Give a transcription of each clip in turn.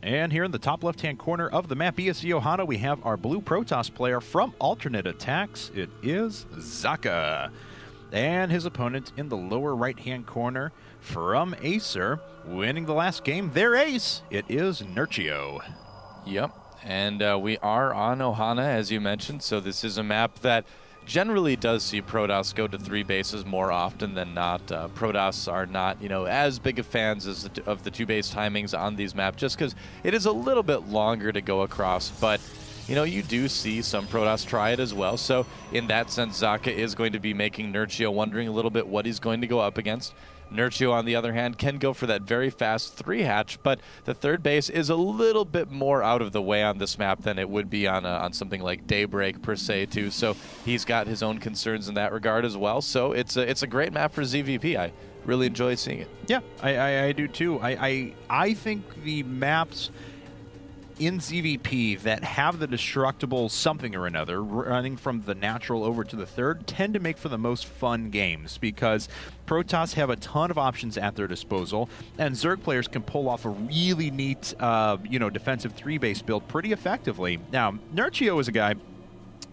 And here in the top left-hand corner of the map, BSV Ohana, we have our blue Protoss player from alternate attacks. It is Socke. And his opponent in the lower right-hand corner from Acer, winning the last game, their ace. It is Nerchio. Yep, and we are on Ohana, as you mentioned, so this is a map that generally does see Protoss go to 3 bases more often than not. Protoss are not, as big of fans of the 2-base timings on these maps, just because it is a little bit longer to go across. But, you do see some Protoss try it as well. So, in that sense, Socke is going to be making Nerchio wondering a little bit what he's going to go up against. Nerchio, on the other hand, can go for that very fast 3-hatch, but the 3rd base is a little bit more out of the way on this map than it would be on something like Daybreak per se, too. So he's got his own concerns in that regard as well. So it's a great map for ZVP. I really enjoy seeing it. Yeah, I do too. I think the maps in ZVP that have the destructible something or another running from the natural over to the 3rd tend to make for the most fun games, because Protoss have a ton of options at their disposal, and Zerg players can pull off a really neat defensive 3-base build pretty effectively. Now, Nerchio is a guy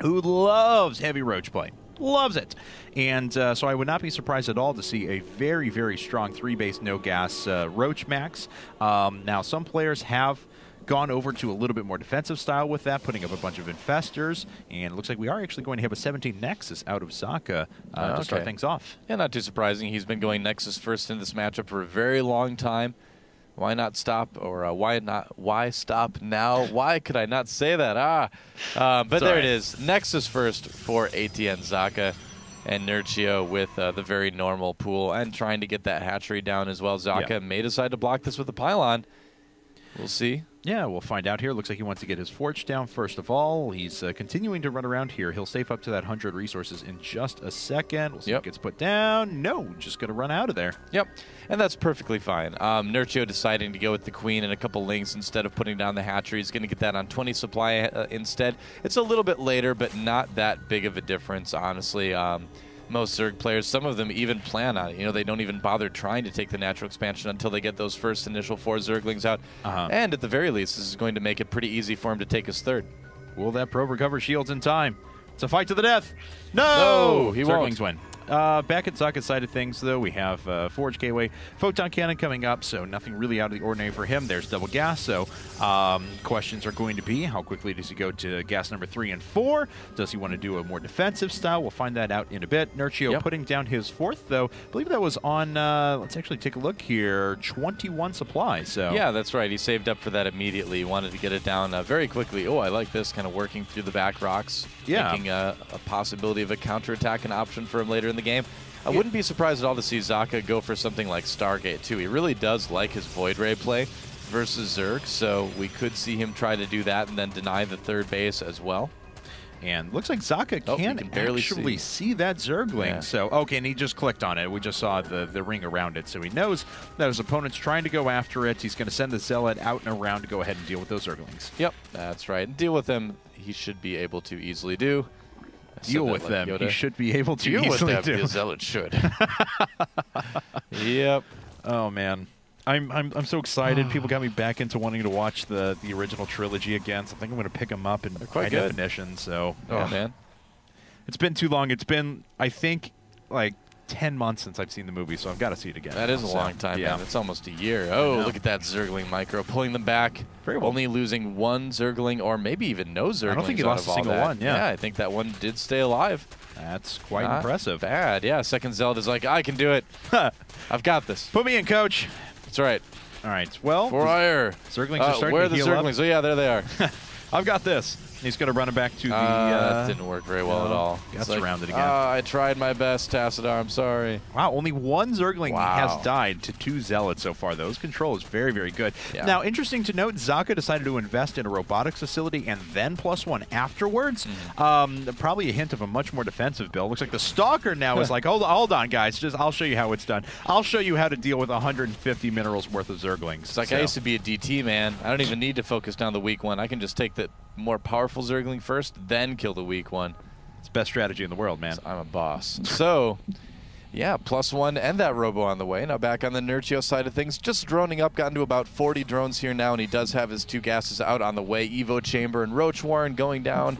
who loves heavy roach play. Loves it. And so I would not be surprised at all to see a very, very strong 3-base no-gas roach max. Now, some players have gone over to a little bit more defensive style with that, putting up a bunch of infestors, and it looks like we are actually going to have a 17 Nexus out of Socke to start things off. Yeah, not too surprising. He's been going Nexus first in this matchup for a very long time. Why not stop, or why stop now? Why could I not say that? But there it is. Nexus first for aTn.Socke. And Nerchio with the very normal pool and trying to get that hatchery down as well. Socke may decide to block this with a pylon. We'll see. Yeah, we'll find out here. Looks like he wants to get his forge down first of all. He's continuing to run around here. He'll save up to that 100 resources in just a second. We'll see if it gets put down. No, just going to run out of there. Yep, and that's perfectly fine. Nerchio deciding to go with the queen and a couple links instead of putting down the hatchery. He's going to get that on 20 supply instead. It's a little bit later, but not that big of a difference, honestly. Most Zerg players, some of them even plan on it. They don't even bother trying to take the natural expansion until they get those first initial 4 Zerglings out. And at the very least, this is going to make it pretty easy for him to take his 3rd. Will that probe recover shields in time? It's a fight to the death. No! He Zerglings win. Back at Socke's side of things, though, we have Forge Gateway, Photon Cannon coming up, so nothing really out of the ordinary for him. There's double gas, so questions are going to be, how quickly does he go to gas number 3 and 4? Does he want to do a more defensive style? We'll find that out in a bit. Nerchio putting down his 4th, though. I believe that was on, let's actually take a look here, 21 supply. So yeah, that's right. He saved up for that immediately. He wanted to get it down very quickly. Oh, I like this, kind of working through the back rocks, making a possibility of a counterattack an option for him later in the game. I wouldn't be surprised at all to see Socke go for something like Stargate, too. He really does like his Void Ray play versus Zerg, so we could see him try to do that and then deny the 3rd base as well. And looks like Socke can barely actually see that Zergling. Yeah. So, okay, and he just clicked on it. We just saw the ring around it. So he knows that his opponent's trying to go after it. He's going to send the Zealot out and around to go ahead and deal with those Zerglings. Yep, that's right. And deal with them, he should be able to easily do. Deal with them. Yoda. He should be able to easily do. The Zealot should. Yep. Oh, man. I'm so excited. People got me back into wanting to watch the original trilogy again, so I think I'm going to pick them up in high definition. So, man. It's been too long. It's been, I think, like 10 months since I've seen the movie, so I've got to see it again. That is a long time, man. It's almost a year. Oh, look at that Zergling micro. Pulling them back. Very well. Only losing 1 Zergling, or maybe even no Zerglings. I don't think he lost a single one, Yeah, I think that one did stay alive. That's quite impressive. Bad, yeah. Second Zealot is like, I can do it. I've got this. Put me in, coach. That's right. All right, well. For ire. Zerglings are starting to heal up. Where are the Zerglings? Oh, yeah, there they are. I've got this. He's going to run it back to the... that didn't work very well at all. Got surrounded again. I tried my best, Tassadar. I'm sorry. Wow, only 1 Zergling has died to 2 Zealots so far, though. His control is very, very good. Yeah. Now, interesting to note, Socke decided to invest in a robotics facility and then +1 afterwards. Probably a hint of a much more defensive build. Looks like the Stalker now is like, hold on, guys. I'll show you how it's done. I'll show you how to deal with 150 minerals worth of Zerglings. It's like I used to be a DT, man. I don't even need to focus down the weak one. I can just take the more powerful Zergling first, then kill the weak one. It's the best strategy in the world, man. I'm a boss. So, Yeah, +1 and that robo on the way. Now back on the Nerchio side of things, just droning up, gotten to about 40 drones here now, and he does have his 2 gases out on the way. Evo Chamber and Roach Warren going down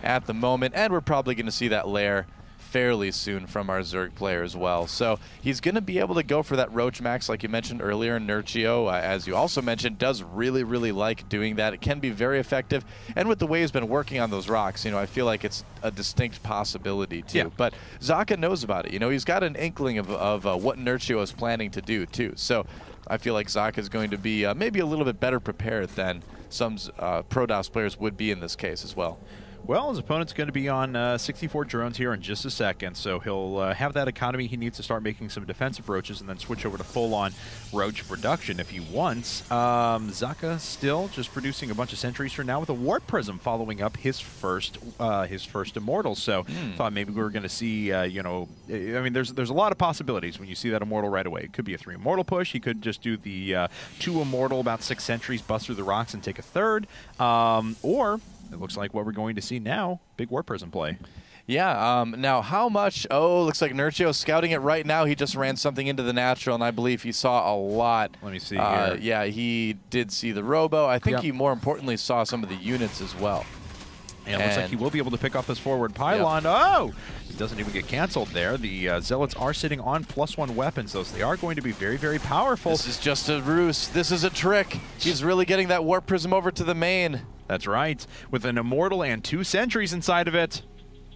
at the moment, and we're probably going to see that lair fairly soon from our Zerg player as well. So he's going to be able to go for that Roach Max like you mentioned earlier. Nerchio, as you also mentioned, does really, really like doing that. It can be very effective. And with the way he's been working on those rocks, you know, I feel like it's a distinct possibility too. Yeah. But Socke knows about it. You know, he's got an inkling of what Nerchio is planning to do too. So I feel like Socke is going to be maybe a little bit better prepared than some ProDOS players would be in this case as well. Well, his opponent's going to be on 64 drones here in just a second, so he'll have that economy. He needs to start making some defensive roaches and then switch over to full-on roach production if he wants. Socke still just producing a bunch of sentries for now with a Warp Prism following up his first Immortal. So thought maybe we were going to see, you know, I mean, there's a lot of possibilities when you see that Immortal right away. It could be a 3 Immortal push. He could just do the 2 Immortal, about 6 sentries, bust through the rocks and take a 3rd, or it looks like what we're going to see now, big Warp Prism play. Yeah, now how much, looks like Nerchio scouting it right now. He just ran something into the natural, and I believe he saw a lot. Let me see here. Yeah, he did see the robo. I think he more importantly saw some of the units as well. And it looks like he will be able to pick off this forward pylon. Oh! It doesn't even get canceled there. The Zealots are sitting on +1 weapons, though, so they are going to be very, very powerful. This is just a ruse. This is a trick. He's really getting that Warp Prism over to the main. That's right, with an Immortal and 2 sentries inside of it.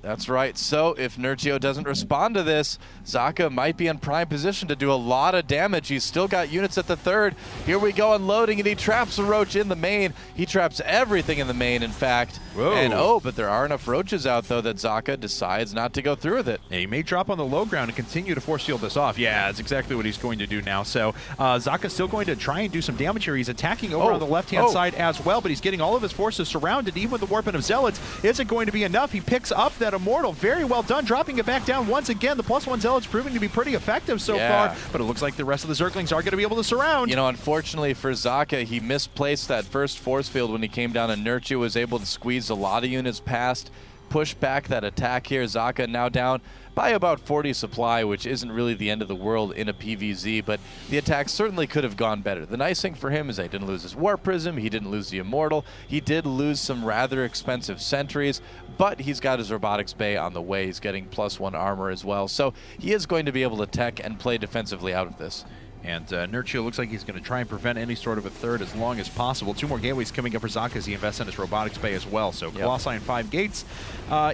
That's right. So if Nerchio doesn't respond to this, Socke might be in prime position to do a lot of damage. He's still got units at the 3rd. Here we go, unloading, and he traps a roach in the main. He traps everything in the main, in fact. Whoa. And but there are enough roaches out, though, that Socke decides not to go through with it. Yeah, he may drop on the low ground and continue to force field this off. Yeah, that's exactly what he's going to do now. So Socke's still going to try and do some damage here. He's attacking over on the left-hand side as well, but he's getting all of his forces surrounded, even with the Warping of Zealots. Isn't going to be enough. He picks up that Immortal. Very well done, dropping it back down once again. The +1 Zealot's proving to be pretty effective so far, but it looks like the rest of the Zerglings are going to be able to surround. You know, unfortunately for Socke, he misplaced that first force field when he came down, and Nerchio was able to squeeze a lot of units past, push back that attack here. Socke now down by about 40 supply, which isn't really the end of the world in a PvZ, but the attack certainly could have gone better. The nice thing for him is that he didn't lose his Warp Prism, he didn't lose the Immortal, he did lose some rather expensive sentries, but he's got his Robotics Bay on the way. He's getting +1 armor as well, so he is going to be able to tech and play defensively out of this. And Nerchio looks like he's going to try and prevent any sort of a 3rd as long as possible. 2 more gateways coming up for Socke as he invests in his Robotics Bay as well. So Colossi 5 gates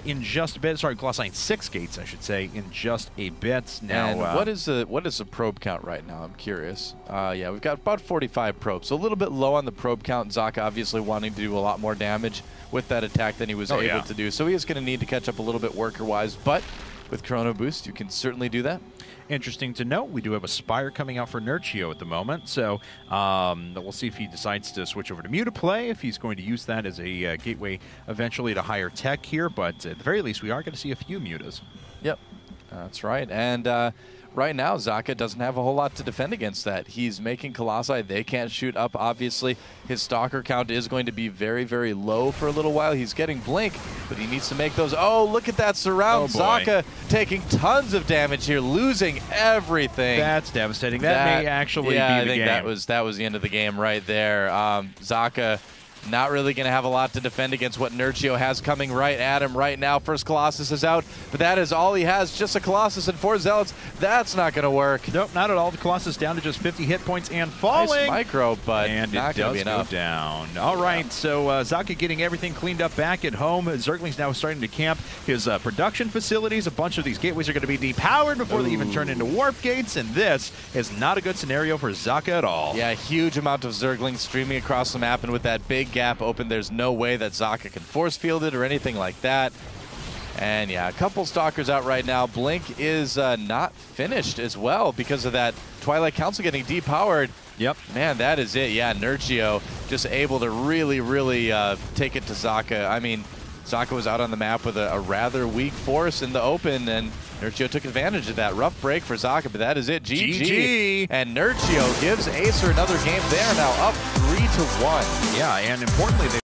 in just a bit. Sorry, Colossi 6 gates, I should say, in just a bit. Now, and what is the probe count right now? I'm curious. Yeah, we've got about 45 probes. So a little bit low on the probe count. Socke obviously wanting to do a lot more damage with that attack than he was able to do. So he is going to need to catch up a little bit worker-wise, but with Chrono Boost, you can certainly do that. Interesting to note, we do have a Spire coming out for Nerchio at the moment, so we'll see if he decides to switch over to Mutaplay, if he's going to use that as a gateway eventually to higher tech here, but at the very least, we are going to see a few Mutas. Yep, that's right, and right now, Socke doesn't have a whole lot to defend against that. He's making Colossi. They can't shoot up, obviously. His Stalker count is going to be very, very low for a little while. He's getting Blink, but he needs to make those. Oh, look at that surround. Socke taking tons of damage here, losing everything. That's devastating. That may actually be the game. I think that was the end of the game right there. Socke not really going to have a lot to defend against what Nerchio has coming right at him right now. First Colossus is out, but that is all he has, just a Colossus and 4 Zealots. That's not going to work. Nope, not at all. The Colossus down to just 50 hit points and falling. Nice micro, but and not going to be enough. Go down. All right, so Socke getting everything cleaned up back at home. Zergling's now starting to camp his production facilities. A bunch of these gateways are going to be depowered before they even turn into warp gates, and this is not a good scenario for Socke at all. Yeah, huge amount of Zerglings streaming across the map, and with that big gap open, there's no way that Socke can force field it or anything like that. And yeah, a couple Stalkers out right now. Blink is not finished as well because of that Twilight Council getting depowered. Yep. Man, that is it. Yeah, Nerchio just able to really, really take it to Socke. I mean, Socke was out on the map with a rather weak force in the open, and Nerchio took advantage of that. Rough break for Socke, but that is it. GG. And Nerchio gives Acer another game. They are now up 3-1. Yeah, and importantly, they